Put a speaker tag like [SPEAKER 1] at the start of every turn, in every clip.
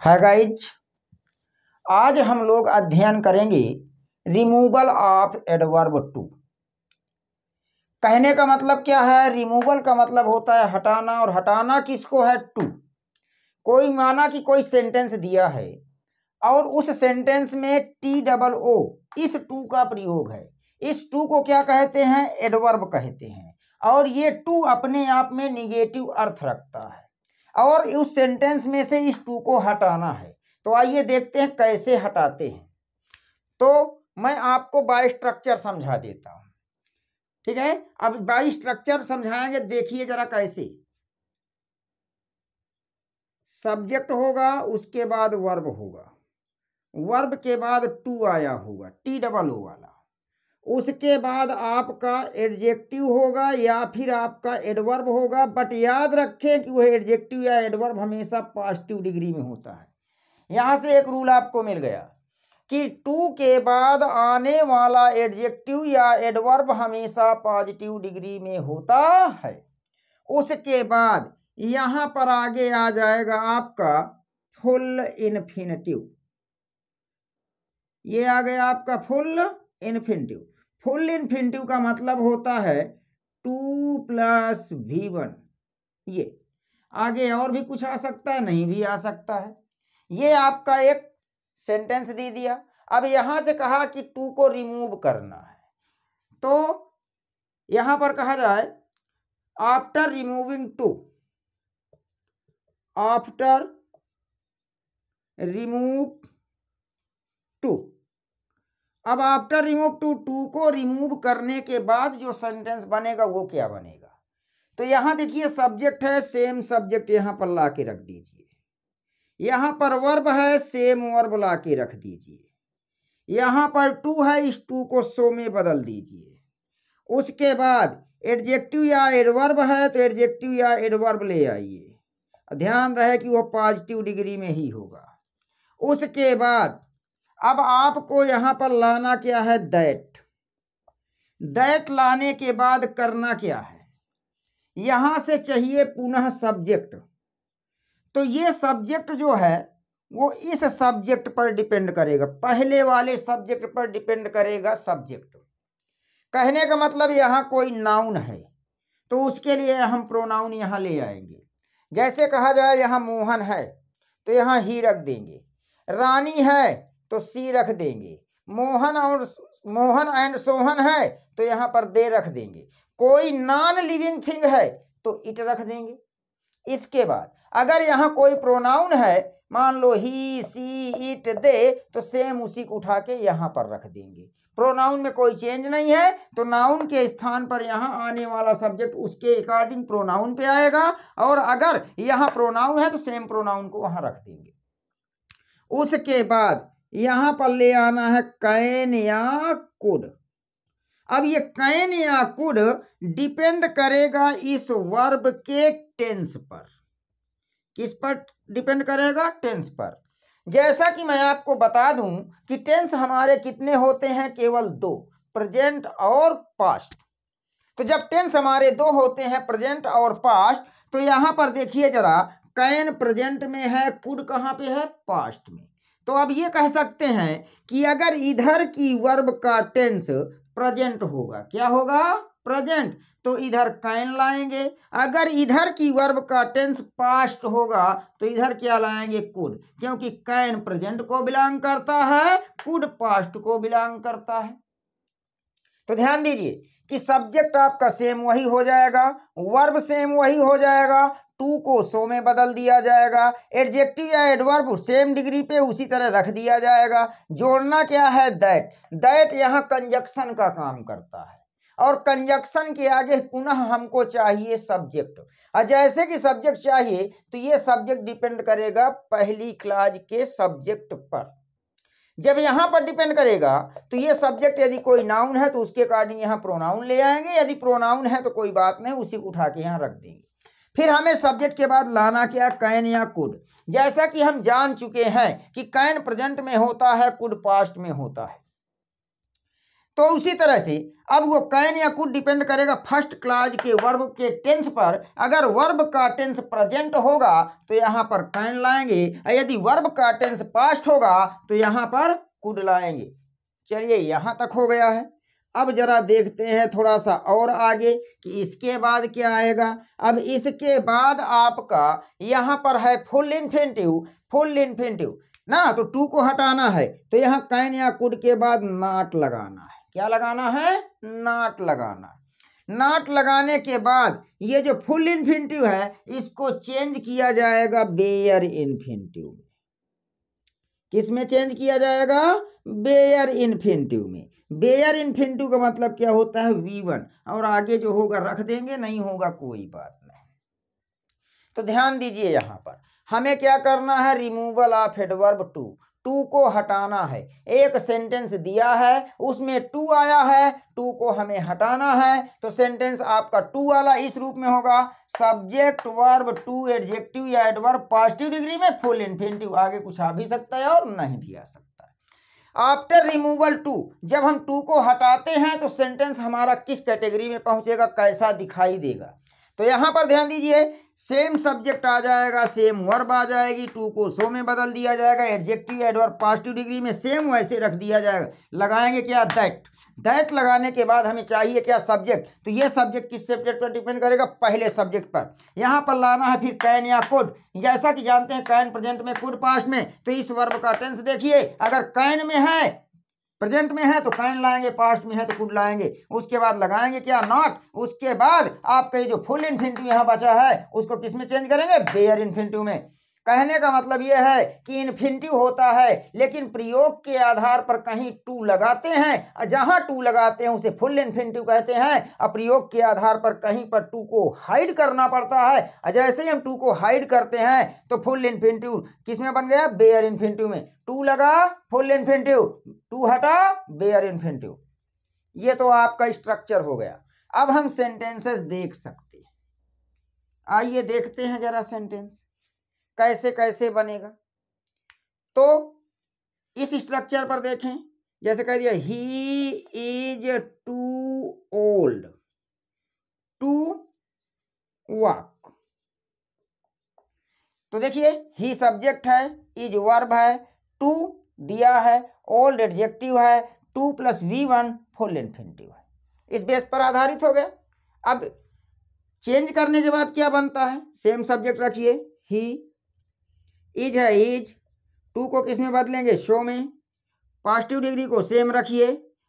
[SPEAKER 1] है गाइज, आज हम लोग अध्ययन करेंगे रिमूवल ऑफ एडवर्ब टू। कहने का मतलब क्या है? रिमूवल का मतलब होता है हटाना, और हटाना किसको है? टू। कोई माना कि कोई सेंटेंस दिया है और उस सेंटेंस में TOO इस टू का प्रयोग है। इस टू को क्या कहते हैं? एडवर्ब कहते हैं। और ये टू अपने आप में निगेटिव अर्थ रखता है और उस सेंटेंस में से इस टू को हटाना है। तो आइए देखते हैं कैसे हटाते हैं। तो मैं आपको बाय स्ट्रक्चर समझा देता हूं, ठीक है? अब बाय स्ट्रक्चर समझाएंगे, देखिए जरा कैसे। सब्जेक्ट होगा, उसके बाद वर्ब होगा, वर्ब के बाद टू आया होगा TOO वाला, उसके बाद आपका एडजेक्टिव होगा या फिर आपका एडवर्ब होगा। बट याद रखें कि वह एडजेक्टिव या एडवर्ब हमेशा पॉजिटिव डिग्री में होता है। यहां से एक रूल आपको मिल गया कि टू के बाद आने वाला एडजेक्टिव या एडवर्ब हमेशा पॉजिटिव डिग्री में होता है। उसके बाद यहां पर आगे आ जाएगा आपका फुल इन्फिनेटिव। ये आ गया आपका फुल इन्फिनेटिव। फुल इन्फिनेटिव का मतलब होता है 2 + V1। ये आगे और भी कुछ आ सकता है, नहीं भी आ सकता है। ये आपका एक सेंटेंस दे दिया। अब यहां से कहा कि टू को रिमूव करना है, तो यहां पर कहा जाए after removing to, after remove to. अब आफ्टर रिमूव टू, टू को रिमूव करने के बाद जो सेंटेंस बनेगा वो क्या बनेगा? तो यहां देखिए सब्जेक्ट है, सेम सब्जेक्ट यहां पर ला के रख दीजिए। यहां पर वर्ब है, सेम वर्ब ला के रख दीजिए। यहां पर टू है, इस टू को सो में बदल दीजिए। उसके बाद एडजेक्टिव या एडवर्ब है तो एडजेक्टिव या एडवर्ब ले आइए। ध्यान रहे कि वो पॉजिटिव डिग्री में ही होगा। उसके बाद अब आपको यहां पर लाना क्या है? दैट। दैट लाने के बाद करना क्या है? यहां से चाहिए पुनः सब्जेक्ट। तो ये सब्जेक्ट जो है वो इस सब्जेक्ट पर डिपेंड करेगा, पहले वाले सब्जेक्ट पर डिपेंड करेगा सब्जेक्ट। कहने का मतलब यहां कोई नाउन है तो उसके लिए हम प्रोनाउन यहां ले आएंगे। जैसे कहा जाए यहां मोहन है तो यहां ही रख देंगे, रानी है तो सी रख देंगे, मोहन एंड सोहन है तो यहां पर दे रख देंगे। कोई नॉन लिविंग थिंग है तो इट रख देंगे। इसके बाद अगर यहां कोई प्रोनाउन है, मान लो ही, सी, इट, दे, तो सेम उसी को उठा के यहां पर रख देंगे। प्रोनाउन में कोई चेंज नहीं है तो नाउन के स्थान पर यहां आने वाला सब्जेक्ट उसके अकॉर्डिंग प्रोनाउन पे आएगा, और अगर यहां प्रोनाउन है तो सेम प्रोनाउन को वहां रख देंगे। उसके बाद यहां पर ले आना है कैन या कुड। अब ये कैन या कुड डिपेंड करेगा इस वर्ब के टेंस पर। किस पर डिपेंड करेगा? टेंस पर। जैसा कि मैं आपको बता दूं कि टेंस हमारे कितने होते हैं? केवल दो, प्रेजेंट और पास्ट। तो जब टेंस हमारे दो होते हैं, प्रेजेंट और पास्ट, तो यहां पर देखिए जरा, कैन प्रेजेंट में है, कुड कहां पे है? पास्ट में। तो अब ये कह सकते हैं कि अगर इधर की वर्ब का टेंस प्रेजेंट होगा, क्या होगा? प्रेजेंट, तो इधर कैन लाएंगे। अगर इधर की वर्ब का टेंस पास्ट होगा तो इधर क्या लाएंगे? कुड, क्योंकि कैन प्रेजेंट को बिलोंग करता है, कुड पास्ट को बिलोंग करता है। तो ध्यान दीजिए कि सब्जेक्ट आपका सेम वही हो जाएगा, वर्ब सेम वही हो जाएगा, टू को सो में बदल दिया जाएगा, एडजेक्टिव या एडवर्ब सेम डिग्री पे उसी तरह रख दिया जाएगा। जोड़ना क्या है? दैट। दैट यहाँ कंजक्शन का काम करता है, और कंजक्शन के आगे पुनः हमको चाहिए सब्जेक्ट। और जैसे कि सब्जेक्ट चाहिए तो ये सब्जेक्ट डिपेंड करेगा पहली क्लॉज के सब्जेक्ट पर। जब यहां पर डिपेंड करेगा तो ये सब्जेक्ट यदि कोई नाउन है तो उसके अकॉर्डिंग यहां प्रोनाउन ले आएंगे, यदि प्रोनाउन है तो कोई बात नहीं, उसी को उठा के यहां रख देंगे। फिर हमें सब्जेक्ट के बाद लाना क्या? कैन या कुड। जैसा कि हम जान चुके हैं कि कैन प्रेजेंट में होता है, कुड पास्ट में होता है। तो उसी तरह से अब वो कैन या कुड डिपेंड करेगा फर्स्ट क्लास के वर्ब के टेंस पर। अगर वर्ब का टेंस प्रेजेंट होगा तो यहाँ पर कैन लाएंगे, यदि वर्ब का टेंस पास्ट होगा तो यहाँ पर कुड लाएंगे। चलिए यहाँ तक हो गया है। अब जरा देखते हैं थोड़ा सा और आगे कि इसके बाद क्या आएगा। अब इसके बाद आपका यहाँ पर है फुल इन्फिनिटिव। फुल इन्फिनिटिव ना, तो टू को हटाना है तो यहाँ कैन या कुड के बाद नॉट लगाना है। क्या लगाना है? नॉट लगाना है। नॉट लगाने के बाद ये जो फुल इन्फिनिटिव है इसको चेंज किया जाएगा बेयर इन्फिनिटिव में। किस में चेंज किया जाएगा? बेयर इन्फिनिटिव में। बेयर इन्फिनिटिव का मतलब क्या होता है? V1, और आगे जो होगा रख देंगे, नहीं होगा कोई बात नहीं। तो ध्यान दीजिए यहाँ पर हमें क्या करना है? Removal of adverb to. To को हटाना है। एक सेंटेंस दिया है उसमें टू आया है, टू को हमें हटाना है। तो सेंटेंस आपका टू वाला इस रूप में होगा, सब्जेक्ट वर्ब टू एडजेक्टिव या एडवर्ब पॉजिटिव डिग्री में फुल इन्फिनिटिव। आगे कुछ आ भी सकता है और नहीं भी आ सकता है। आफ्टर रिमूवल टू, जब हम टू को हटाते हैं तो सेंटेंस हमारा किस कैटेगरी में पहुंचेगा, कैसा दिखाई देगा? तो यहां पर ध्यान दीजिए, सेम सब्जेक्ट आ जाएगा, सेम वर्ब आ जाएगी, टू को सो में बदल दिया जाएगा, एडजेक्टिव एडवर्ब पॉजिटिव डिग्री में सेम वैसे रख दिया जाएगा। लगाएंगे क्या? दैट। दैट लगाने के बाद हमें चाहिए क्या? सब्जेक्ट। तो ये सब्जेक्ट किस सब्जेक्ट पर डिपेंड करेगा? पहले सब्जेक्ट पर। यहाँ पर लाना है फिर कैन या कुड। जैसा कि जानते हैं कैन प्रेजेंट में, कुड पास्ट में, तो इस वर्ब का टेंस देखिए, अगर कैन में है, प्रेजेंट में है तो कैन लाएंगे, पास्ट में है तो कुड लाएंगे। उसके बाद लगाएंगे क्या? नॉट। उसके बाद आपका जो फुल इन्फिनिटिव यहाँ बचा है उसको किस में चेंज करेंगे? बेयर इन्फिनिटिव में। कहने का मतलब यह है कि इन्फिनिटिव होता है लेकिन प्रयोग के आधार पर कहीं टू लगाते हैं, जहां टू लगाते हैं उसे फुल इन्फिनिटिव कहते हैं, और प्रयोग के आधार पर कहीं पर टू को हाइड करना पड़ता है। जैसे ही हम टू को हाइड करते हैं तो फुल इन्फिनिटिव किस में बन गया? बेयर इन्फिनिटिव में। टू लगा फुल इन्फिनिटिव, टू हटा बेयर इन्फिनिटिव। ये तो आपका स्ट्रक्चर हो गया। अब हम सेंटेंसेस देख सकते हैं। आइए देखते हैं जरा सेंटेंस कैसे कैसे बनेगा। तो इस स्ट्रक्चर पर देखें, जैसे कह दिया he is too old to walk. तो देखिए ही सब्जेक्ट है, इज वर्ब है, टू दिया है, ओल्ड एडजेक्टिव है, to plus V1 full infinitive है। इस बेस पर आधारित हो गया। अब चेंज करने के बाद क्या बनता है? सेम सब्जेक्ट रखिए, ही। इज है इज, टू को किस में बदलेंगे? शो में। पॉजिटिव डिग्री को सेम रखिए।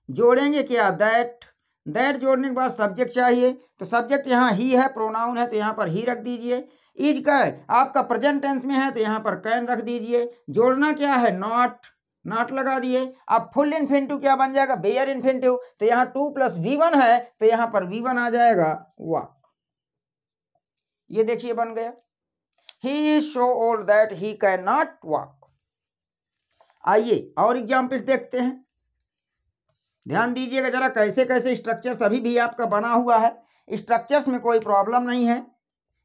[SPEAKER 1] जोड़ेंगे क्या? दैट। दैट जोड़ने के बाद सब्जेक्ट चाहिए, तो सब्जेक्ट यहाँ ही है, प्रोनाउन है तो यहाँ पर ही रख दीजिए। इज का आपका प्रेजेंट टेंस में है तो यहाँ पर कैन रख दीजिए। जोड़ना क्या है? नॉट। नॉट लगा दिए। अब फुल इन्फिनिटिव क्या बन जाएगा? Bare infinitive. तो यहाँ टू प्लस V1 है तो यहाँ पर V1 आ जाएगा, वॉक। ये देखिए बन गया। He is so old that he cannot walk. आइए और एग्जाम्पल्स देखते हैं। ध्यान दीजिएगा जरा कैसे कैसे स्ट्रक्चर्स अभी भी आपका बना हुआ है। स्ट्रक्चर्स में कोई प्रॉब्लम नहीं है,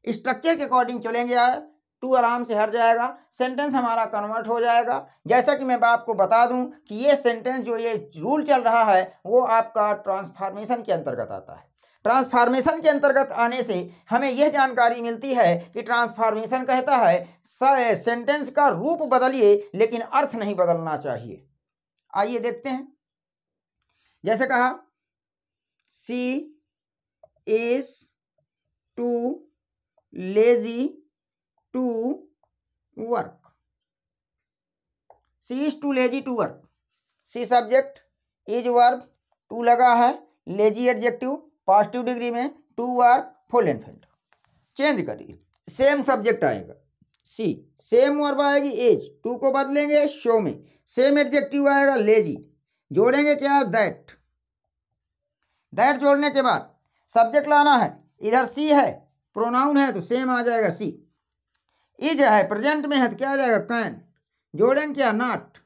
[SPEAKER 1] स्ट्रक्चर के अकॉर्डिंग चलेंगे यार, टू आराम से हट जाएगा, सेंटेंस हमारा कन्वर्ट हो जाएगा। जैसा कि मैं आपको बता दूं कि ये सेंटेंस जो ये रूल चल रहा है वो आपका ट्रांसफॉर्मेशन के अंतर्गत आता है। ट्रांसफॉर्मेशन के अंतर्गत आने से हमें यह जानकारी मिलती है कि ट्रांसफॉर्मेशन कहता है सेंटेंस का रूप बदलिए लेकिन अर्थ नहीं बदलना चाहिए। आइए देखते हैं। जैसे कहा she is too lazy to work. She is too lazy to work. She subject, is verb, too लगा है, लेजी एडजेक्टिव पॉजिटिव डिग्री में, to verb full infinitive. Change करिए, सेम सब्जेक्ट आएगा सी, सेम वर्ब आएगी is, too को बदलेंगे show में, same adjective आएगा लेजी, जोड़ेंगे क्या? दैट। दैट जोड़ने के बाद सब्जेक्ट लाना है, इधर सी है, प्रोनाउन है तो सेम आ जाएगा सी। इज है, प्रेजेंट में है तो क्या आ जाएगा? कैन। जोड़ेंगे क्या? नॉट।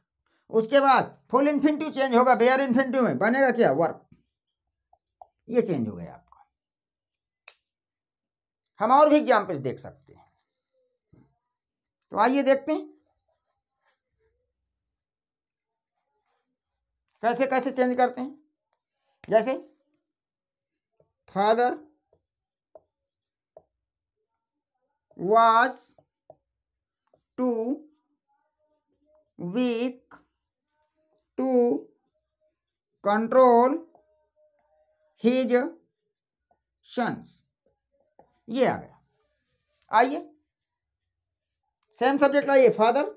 [SPEAKER 1] उसके बाद फुल इन्फिनिटिव चेंज होगा बेयर इन्फिनिटिव में, बनेगा क्या? वर्ब। ये चेंज हो गया आपका। हम और भी एग्जाम्पल्स देख सकते हैं, तो आइए देखते हैं कैसे कैसे चेंज करते हैं। जैसे father was too weak to control his sons। ये आ गया। आइए सेम सब्जेक्ट लाइए, father,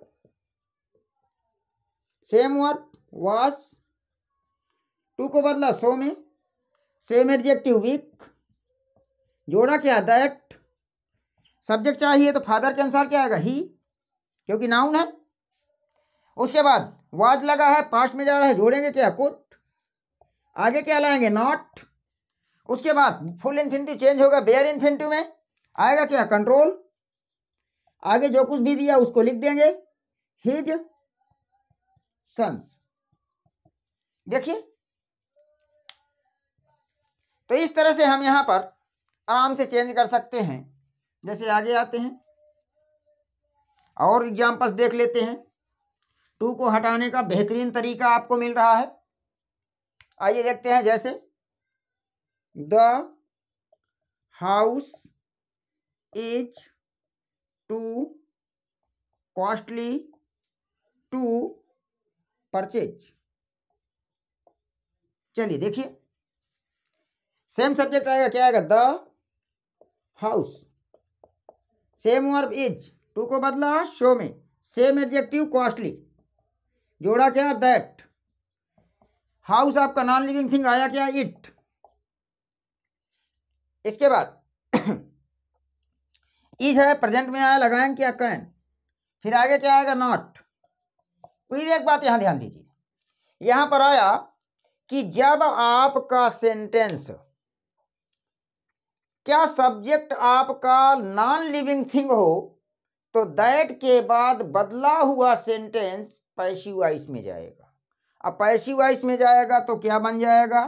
[SPEAKER 1] same word was, to को बदला सो में, सेम एडजेक्टिव वीक, जोड़ा क्या दैट, सब्जेक्ट चाहिए तो फादर के अनुसार क्या आएगा ही, क्योंकि नाउन है। उसके बाद वाज लगा है, पास्ट में जा रहा है, जोड़ेंगे क्या कुड, आगे क्या लाएंगे नॉट। उसके बाद फुल इन्फिनिटिव चेंज होगा बेयर इन्फिनिटिव में, आएगा क्या कंट्रोल, आगे जो कुछ भी दिया उसको लिख देंगे हिज सन्स। देखिए तो इस तरह से हम यहां पर आराम से चेंज कर सकते हैं। जैसे आगे आते हैं और एग्जाम्पल्स देख लेते हैं। टू को हटाने का बेहतरीन तरीका आपको मिल रहा है। आइए देखते हैं, जैसे the house is too costly to purchase. चलिए देखिए सेम सब्जेक्ट आएगा, क्या आएगा the house, same verb is, too को बदला शो में, सेम एडजेक्टिव कॉस्टली, जोड़ा क्या दैट, हाउस आपका नॉन लिविंग थिंग आया क्या इट। इसके बाद इज है प्रेजेंट में आया, लगाएंगे क्या कैन, फिर आगे क्या आएगा नॉट। फिर एक बात यहां ध्यान दीजिए, यहां पर आया कि जब आपका सेंटेंस क्या सब्जेक्ट आपका नॉन लिविंग थिंग हो तो दैट के बाद बदला हुआ सेंटेंस पैसिव वॉइस में जाएगा। अब पैसिव वॉइस में जाएगा तो क्या बन जाएगा,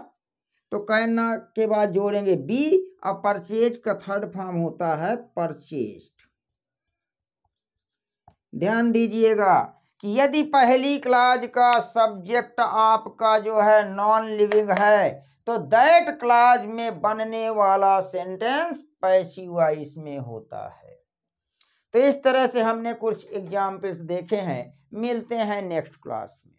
[SPEAKER 1] तो कैन के बाद जोड़ेंगे बी। अब परचेज का थर्ड फॉर्म होता है परचेज्ड। ध्यान दीजिएगा कि यदि पहली क्लास का सब्जेक्ट आपका जो है नॉन लिविंग है तो दैट क्लास में बनने वाला सेंटेंस पैसिव वॉइस में होता है। तो इस तरह से हमने कुछ एग्जाम्पल्स देखे हैं। मिलते हैं नेक्स्ट क्लास में।